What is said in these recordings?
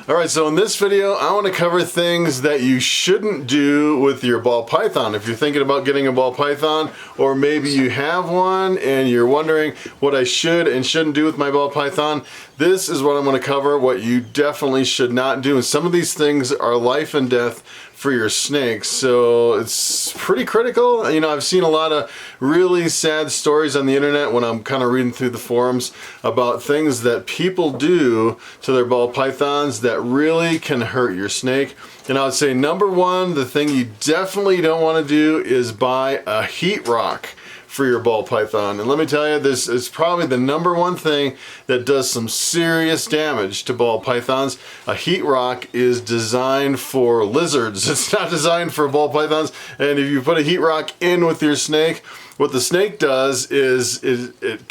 Alright, so in this video I want to cover things that you shouldn't do with your ball python. If you're thinking about getting a ball python, or maybe you have one and you're wondering what I should and shouldn't do with my ball python, this is what I'm going to cover, what you definitely should not do. And some of these things are life and death for your snakes, so it's pretty critical. You know, I've seen a lot of really sad stories on the internet when I'm kind of reading through the forums about things that people do to their ball pythons that really can hurt your snake. And I would say number one, the thing you definitely don't want to do is buy a heat rock for your ball python. And let me tell you, this is probably the number one thing that does some serious damage to ball pythons. A heat rock is designed for lizards. It's not designed for ball pythons. And if you put a heat rock in with your snake, what the snake does is it's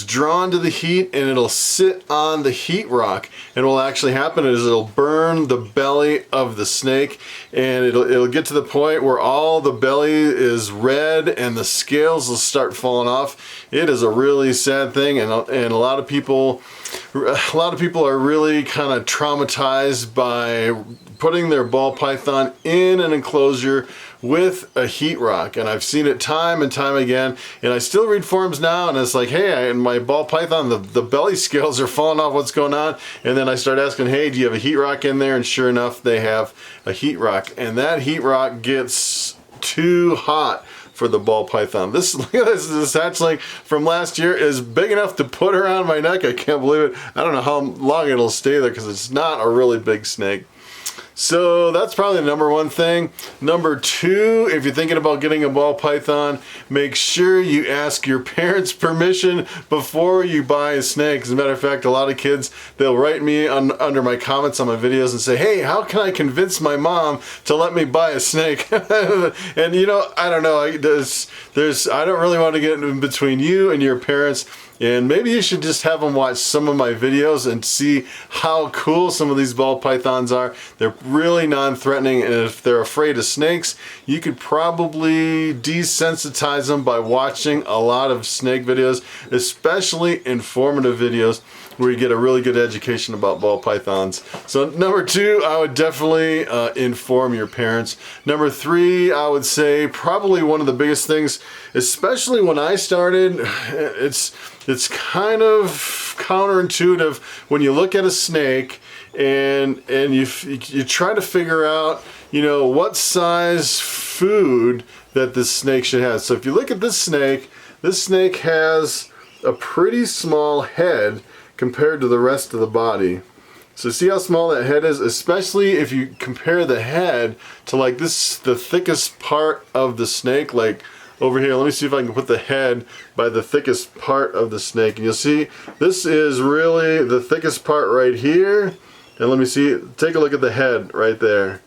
drawn to the heat and it'll sit on the heat rock. And what will actually happen is it'll burn the belly of the snake, and it'll get to the point where all the belly is red and the scales will start falling off. It is a really sad thing, and a lot of people are really kind of traumatized by putting their ball python in an enclosure with a heat rock. And I've seen it time and time again, and I still read forums now, and it's like, hey, in my ball python, the belly scales are falling off, what's going on? And then I start asking, hey, do you have a heat rock in there? And sure enough, they have a heat rock, and that heat rock gets too hot for the ball python. This hatchling from last year is big enough to put around my neck. I can't believe it. I don't know how long it'll stay there because it's not a really big snake. So that's probably the number one thing. Number two, if you're thinking about getting a ball python, make sure you ask your parents' permission before you buy a snake. As a matter of fact, a lot of kids, they'll write me under my comments on my videos and say, hey, how can I convince my mom to let me buy a snake? And you know, I don't know, I don't really want to get in between you and your parents. And maybe you should just have them watch some of my videos and see how cool some of these ball pythons are. They're really non-threatening, and if they're afraid of snakes, you could probably desensitize them by watching a lot of snake videos, especially informative videos where you get a really good education about ball pythons. So number two, I would definitely inform your parents. Number three, I would say probably one of the biggest things, especially when I started, it's kind of counterintuitive when you look at a snake and you try to figure out, you know, what size food that this snake should have. So if you look at this snake has a pretty small head compared to the rest of the body. So see how small that head is, especially if you compare the head to like this, the thickest part of the snake, like over here. Let me see if I can put the head by the thickest part of the snake, and you'll see this is really the thickest part right here. And let me see, take a look at the head right there.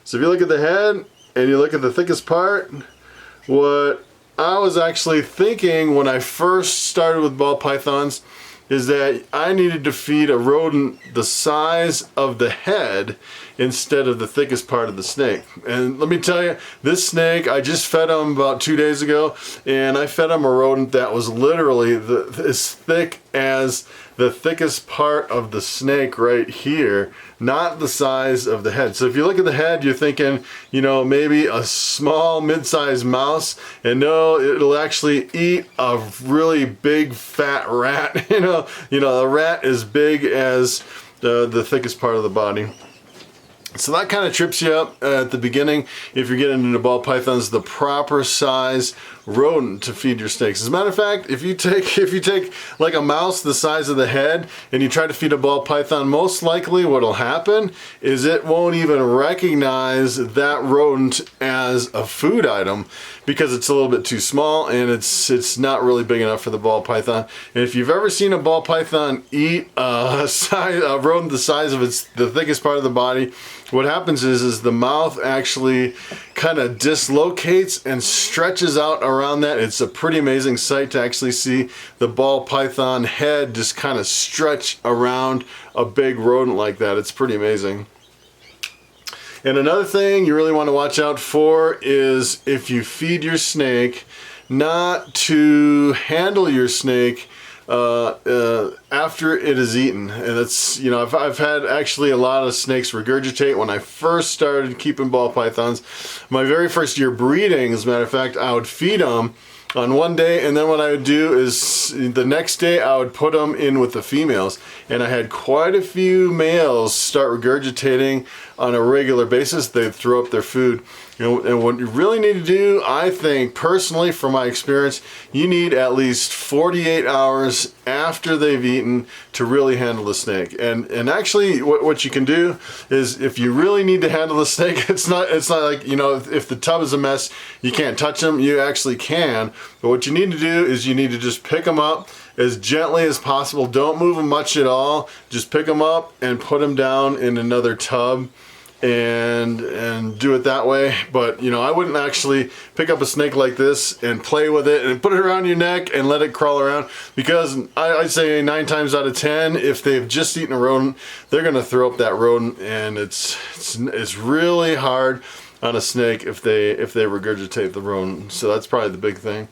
So if you look at the head and you look at the thickest part, what I was actually thinking when I first started with ball pythons is that I needed to feed a rodent the size of the head instead of the thickest part of the snake. And let me tell you, this snake, I just fed him about 2 days ago, and I fed him a rodent that was literally as thick as the thickest part of the snake right here, not the size of the head. So if you look at the head, you're thinking, you know, maybe a small mid-sized mouse, and no, it'll actually eat a really big fat rat. You know, a rat as big as the thickest part of the body. So that kind of trips you up at the beginning if you're getting into ball pythons, the proper size rodent to feed your snakes. As a matter of fact, if you take like a mouse the size of the head and you try to feed a ball python, most likely what'll happen is it won't even recognize that rodent as a food item because it's a little bit too small and it's not really big enough for the ball python. And if you've ever seen a ball python eat a rodent the size of the thickest part of the body, what happens is the mouth actually kind of dislocates and stretches out around that. It's a pretty amazing sight to actually see the ball python head just kind of stretch around a big rodent like that. It's pretty amazing. And another thing you really want to watch out for is if you feed your snake, not to handle your snake after it is eaten. And it's, you know, I've had actually a lot of snakes regurgitate when I first started keeping ball pythons. My very first year breeding, as a matter of fact, I would feed them on one day, and then what I would do is the next day I would put them in with the females, and I had quite a few males start regurgitating on a regular basis. They'd throw up their food. You know, and what you really need to do, I think personally from my experience, you need at least 48 hours after they've eaten to really handle the snake. And actually what you can do is, if you really need to handle the snake, it's not like, you know, if the tub is a mess, you can't touch them. You actually can. But what you need to do is you need to just pick them up as gently as possible. Don't move them much at all. Just pick them up and put them down in another tub and do it that way. But you know, I wouldn't actually pick up a snake like this and play with it and put it around your neck and let it crawl around, because I'd say 9 times out of 10, if they've just eaten a rodent, they're gonna throw up that rodent, and it's really hard on a snake if they regurgitate the rodent. So that's probably the big thing.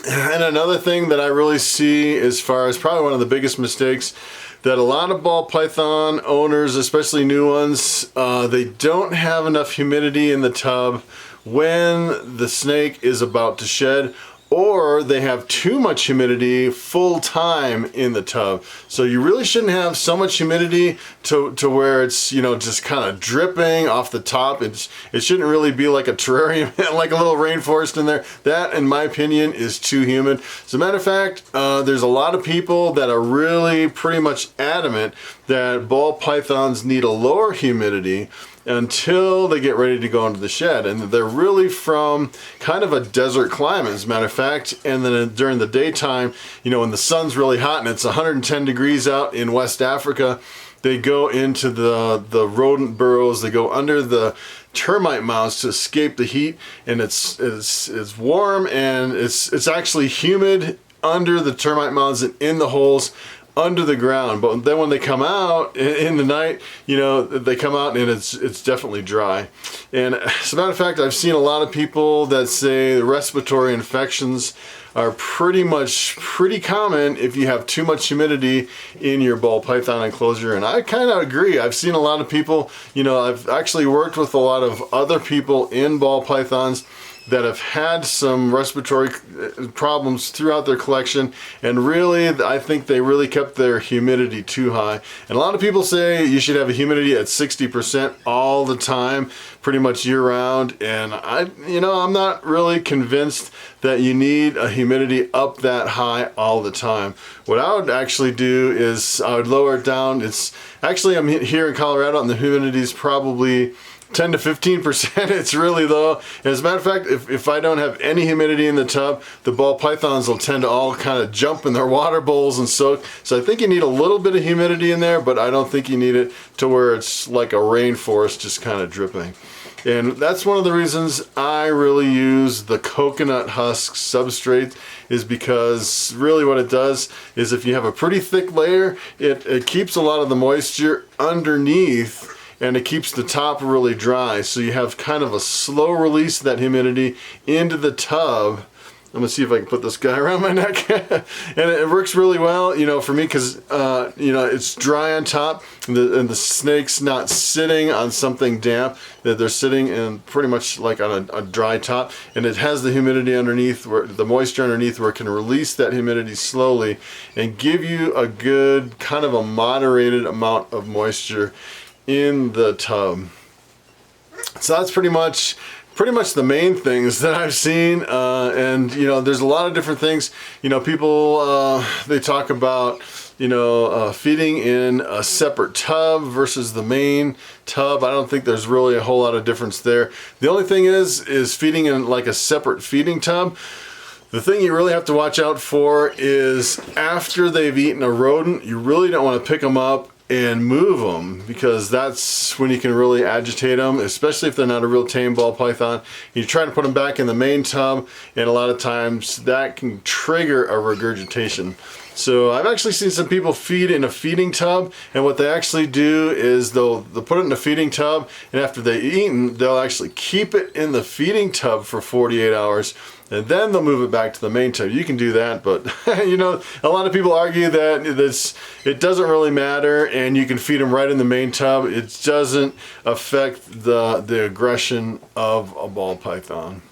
And another thing that I really see, as far as probably one of the biggest mistakes that a lot of ball python owners, especially new ones, they don't have enough humidity in the tub when the snake is about to shed, or they have too much humidity full time in the tub. So you really shouldn't have so much humidity to where it's, you know, just kind of dripping off the top. It shouldn't really be like a terrarium, like a little rainforest in there. That, in my opinion, is too humid. As a matter of fact, there's a lot of people that are really pretty much adamant that ball pythons need a lower humidity until they get ready to go into the shed. And they're really from kind of a desert climate, as a matter of fact. And then during the daytime, you know, when the sun's really hot and it's 110 degrees out in West Africa, they go into the rodent burrows. They go under the termite mounds to escape the heat, and it's warm, and it's actually humid under the termite mounds and in the holes under the ground. But then when they come out in the night, you know, they come out and it's definitely dry. And as a matter of fact, I've seen a lot of people that say the respiratory infections are pretty common if you have too much humidity in your ball python enclosure. And I kind of agree. I've seen a lot of people, you know, I've actually worked with a lot of other people in ball pythons that have had some respiratory problems throughout their collection, and really, I think they really kept their humidity too high. And a lot of people say you should have a humidity at 60% all the time, pretty much year round. And I'm not really convinced that you need a humidity up that high all the time. What I would actually do is I would lower it down. It's actually, I'm here in Colorado, and the humidity is probably 10 to 15%. It's really low. And as a matter of fact, if I don't have any humidity in the tub, the ball pythons will tend to all kind of jump in their water bowls and soak. So I think you need a little bit of humidity in there, but I don't think you need it to where it's like a rainforest just kind of dripping. And that's one of the reasons I really use the coconut husk substrate, is because really what it does is, if you have a pretty thick layer, it keeps a lot of the moisture underneath, and it keeps the top really dry. So you have kind of a slow release of that humidity into the tub. I'm gonna see if I can put this guy around my neck. And it works really well, you know, for me, because you know, it's dry on top, and the snake's not sitting on something damp, that they're sitting in pretty much like on a dry top, and it has the humidity underneath, where the moisture underneath, where it can release that humidity slowly and give you a good kind of a moderated amount of moisture in the tub. So that's pretty much the main things that I've seen. And you know, there's a lot of different things. You know, people they talk about, you know, feeding in a separate tub versus the main tub. I don't think there's really a whole lot of difference there. The only thing is feeding in like a separate feeding tub. The thing you really have to watch out for is, after they've eaten a rodent, you really don't want to pick them up and move them, because that's when you can really agitate them, especially if they're not a real tame ball python. You try to put them back in the main tub, and a lot of times that can trigger a regurgitation. So I've actually seen some people feed in a feeding tub, and what they actually do is they'll put it in a feeding tub, and after they've eaten, they'll actually keep it in the feeding tub for 48 hours, and then they'll move it back to the main tub. You can do that, but you know, a lot of people argue that it doesn't really matter, and you can feed them right in the main tub. It doesn't affect the aggression of a ball python.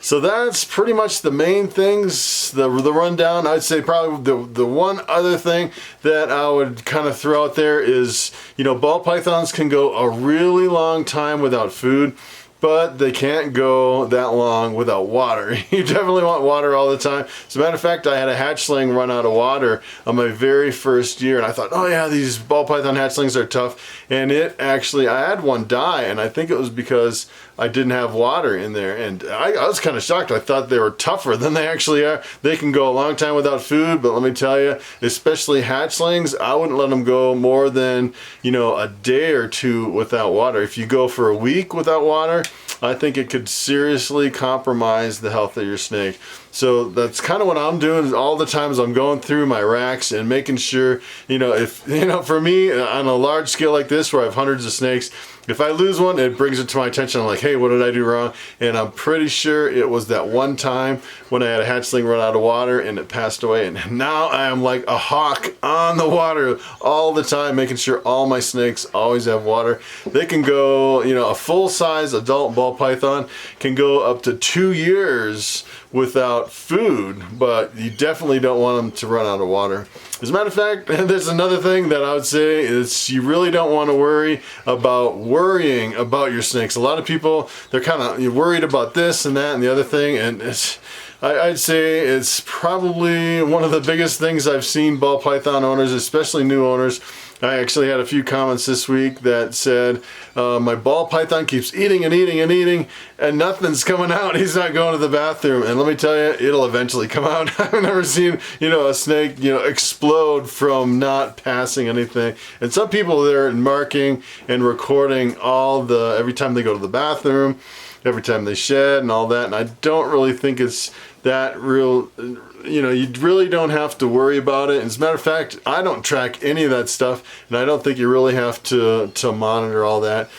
So that's pretty much the main things, the rundown. I'd say probably the one other thing that I would kind of throw out there is, you know, ball pythons can go a really long time without food, but they can't go that long without water. You definitely want water all the time. As a matter of fact, I had a hatchling run out of water on my very first year, and I thought, oh yeah, these ball python hatchlings are tough. And I had one die, and I think it was because I didn't have water in there. And I was kind of shocked. I thought they were tougher than they actually are. They can go a long time without food, but let me tell you, especially hatchlings, I wouldn't let them go more than, you know, a day or two without water. If you go for a week without water, I think it could seriously compromise the health of your snake. So that's kind of what I'm doing all the times. I'm going through my racks and making sure, you know, if, you know, for me on a large scale like this where I have hundreds of snakes, if I lose one, it brings it to my attention. I'm like, hey, what did I do wrong? And I'm pretty sure it was that one time when I had a hatchling run out of water and it passed away. And now I am like a hawk on the water all the time, making sure all my snakes always have water. They can go, you know, a full-size adult ball python can go up to 2 years without food, but you definitely don't want them to run out of water. As a matter of fact, there's another thing that I would say is you really don't want to worrying about your snakes. A lot of people, they're kind of worried about this and that and the other thing, and I'd say it's probably one of the biggest things I've seen ball python owners, especially new owners. I actually had a few comments this week that said, my ball python keeps eating and eating and eating and nothing's coming out. He's not going to the bathroom. And let me tell you, it'll eventually come out. I've never seen, you know, a snake, you know, explode from not passing anything. And some people, they're marking and recording every time they go to the bathroom, every time they shed and all that. And I don't really think it's that real. You know, you really don't have to worry about it. As a matter of fact, I don't track any of that stuff, and I don't think you really have to monitor all that.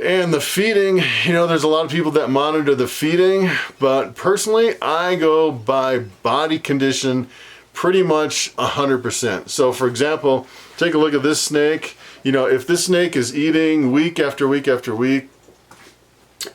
And the feeding, you know, there's a lot of people that monitor the feeding, but personally, I go by body condition pretty much 100%. So for example, take a look at this snake. You know, if this snake is eating week after week after week,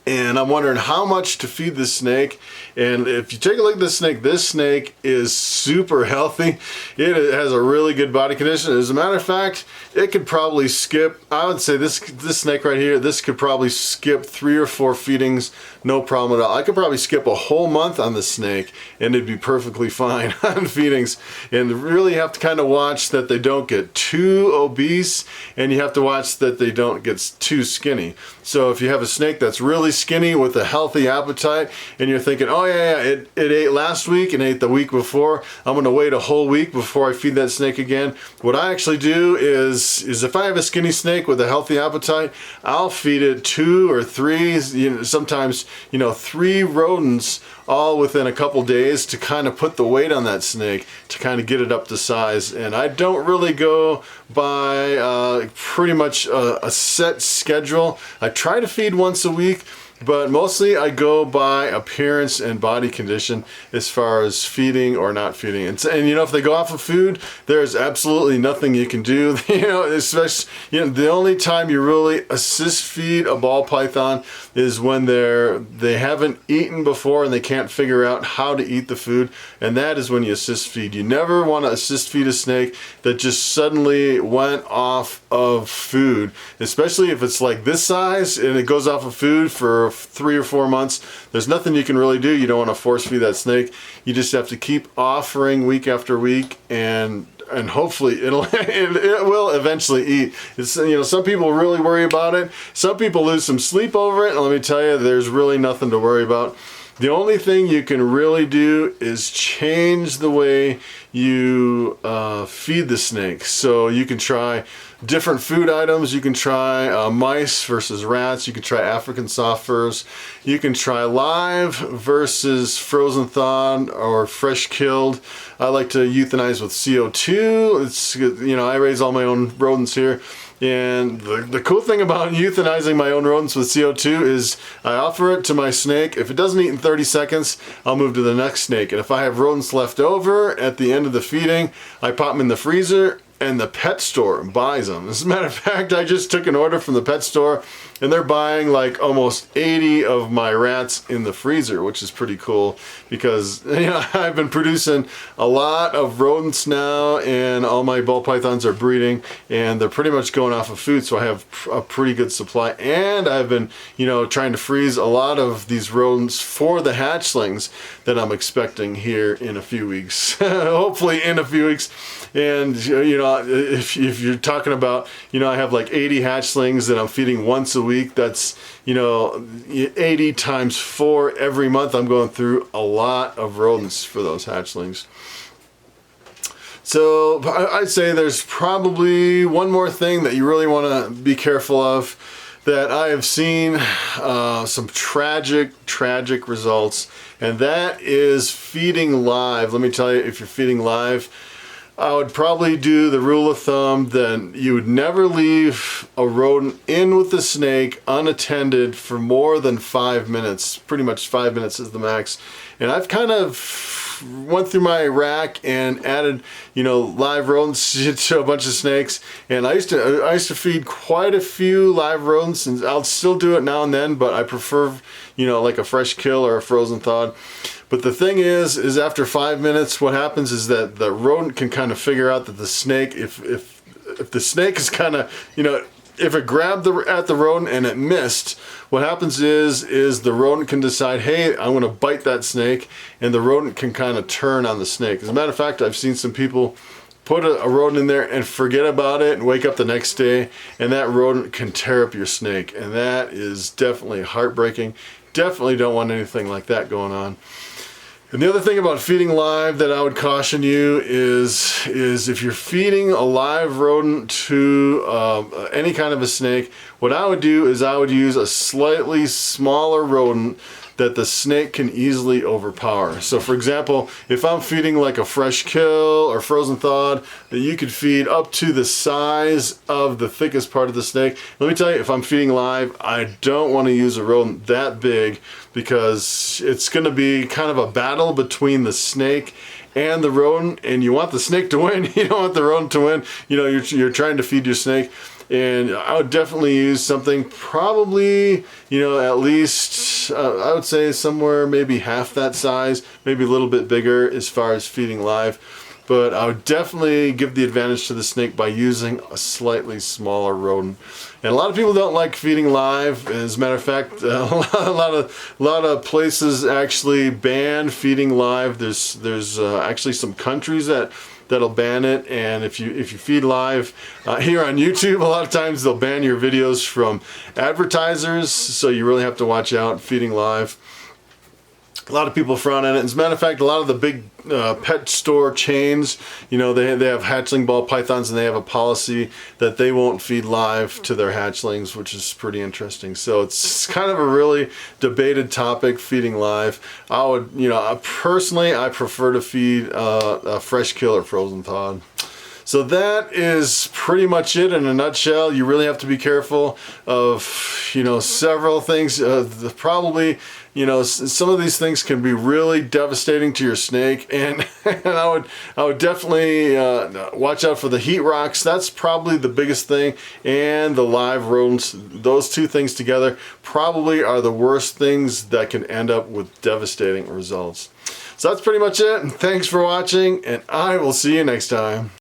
and I'm wondering how much to feed this snake. And if you take a look at this snake is super healthy. It has a really good body condition. As a matter of fact, it could probably skip, I would say this snake right here, this could probably skip 3 or 4 feedings, no problem at all. I could probably skip a whole month on this snake and it'd be perfectly fine on feedings. And really have to kind of watch that they don't get too obese, and you have to watch that they don't get too skinny. So if you have a snake that's really skinny with a healthy appetite and you're thinking, oh yeah, it ate last week and ate the week before, I'm gonna wait a whole week before I feed that snake again. What I actually do is if I have a skinny snake with a healthy appetite, I'll feed it 2 or 3, you know, sometimes, you know, 3 rodents all within a couple days to kind of put the weight on that snake to kind of get it up to size. And I don't really go by pretty much a set schedule. I try to feed once a week, but mostly I go by appearance and body condition as far as feeding or not feeding. And you know, if they go off of food, there's absolutely nothing you can do. You know, especially, you know, the only time you really assist feed a ball python is when they haven't eaten before and they can't figure out how to eat the food, and that is when you assist feed. You never want to assist feed a snake that just suddenly went off of food, especially if it's like this size and it goes off of food for 3 or 4 months. There's nothing you can really do. You don't want to force feed that snake. You just have to keep offering week after week, and hopefully it will eventually eat. It's, you know, some people really worry about it. Some people lose some sleep over it, and let me tell you, there's really nothing to worry about. The only thing you can really do is change the way you feed the snake. So you can try different food items. You can try mice versus rats. You can try African soft furs. You can try live versus frozen thawed or fresh killed. I like to euthanize with CO2. It's, you know, I raise all my own rodents here. And the cool thing about euthanizing my own rodents with CO2 is I offer it to my snake. If it doesn't eat in 30 seconds, I'll move to the next snake. And if I have rodents left over at the end of the feeding, I pop them in the freezer and the pet store buys them. As a matter of fact, I just took an order from the pet store and they're buying like almost 80 of my rats in the freezer, which is pretty cool because, you know, I've been producing a lot of rodents now and all my ball pythons are breeding and they're pretty much going off of food, so I have a pretty good supply. And I've been, you know, trying to freeze a lot of these rodents for the hatchlings that I'm expecting here in a few weeks. Hopefully in a few weeks. And, you know, if you're talking about, you know, I have like 80 hatchlings that I'm feeding once a week. That's, you know, 80 times 4 every month. I'm going through a lot of rodents for those hatchlings. So I'd say there's probably one more thing that you really want to be careful of, that I have seen some tragic results, and that is feeding live. Let me tell you, if you're feeding live, I would probably do the rule of thumb that you would never leave a rodent in with the snake unattended for more than 5 minutes. Pretty much 5 minutes is the max. And I've kind of went through my rack and added, you know, live rodents to a bunch of snakes. And I used to feed quite a few live rodents, and I'll still do it now and then, but I prefer, you know, like a fresh kill or a frozen thawed. But the thing is after 5 minutes, what happens is that the rodent can kind of figure out that the snake, if the snake is kind of, you know, if it grabbed at the rodent and it missed, what happens is the rodent can decide, hey, I'm going to bite that snake, and the rodent can kind of turn on the snake. As a matter of fact, I've seen some people put a rodent in there and forget about it and wake up the next day, and that rodent can tear up your snake, and that is definitely heartbreaking. Definitely don't want anything like that going on. And the other thing about feeding live that I would caution you is if you're feeding a live rodent to any kind of a snake, what I would do is I would use a slightly smaller rodent that the snake can easily overpower. So for example, if I'm feeding like a fresh kill or frozen thawed, that you could feed up to the size of the thickest part of the snake. Let me tell you, if I'm feeding live, I don't want to use a rodent that big because it's going to be kind of a battle between the snake and the rodent, and you want the snake to win. You don't want the rodent to win. You know, you're trying to feed your snake. And I would definitely use something probably, you know, at least, I would say somewhere maybe half that size, maybe a little bit bigger as far as feeding live. But I would definitely give the advantage to the snake by using a slightly smaller rodent. And a lot of people don't like feeding live. As a matter of fact, a lot of places actually ban feeding live. There's actually some countries that'll ban it, and if you feed live here on YouTube, a lot of times they'll ban your videos from advertisers, so you really have to watch out feeding live. A lot of people frown at it. As a matter of fact, a lot of the big pet store chains, you know, they have hatchling ball pythons, and they have a policy that they won't feed live to their hatchlings, which is pretty interesting. So it's kind of a really debated topic, feeding live. I would, you know, personally, I prefer to feed a fresh kill or frozen thawed. So that is pretty much it in a nutshell. You really have to be careful of, you know, several things. Probably, you know, some of these things can be really devastating to your snake, and I would definitely watch out for the heat rocks. That's probably the biggest thing, and the live rodents. Those two things together probably are the worst things that can end up with devastating results. So that's pretty much it, and thanks for watching, and I will see you next time.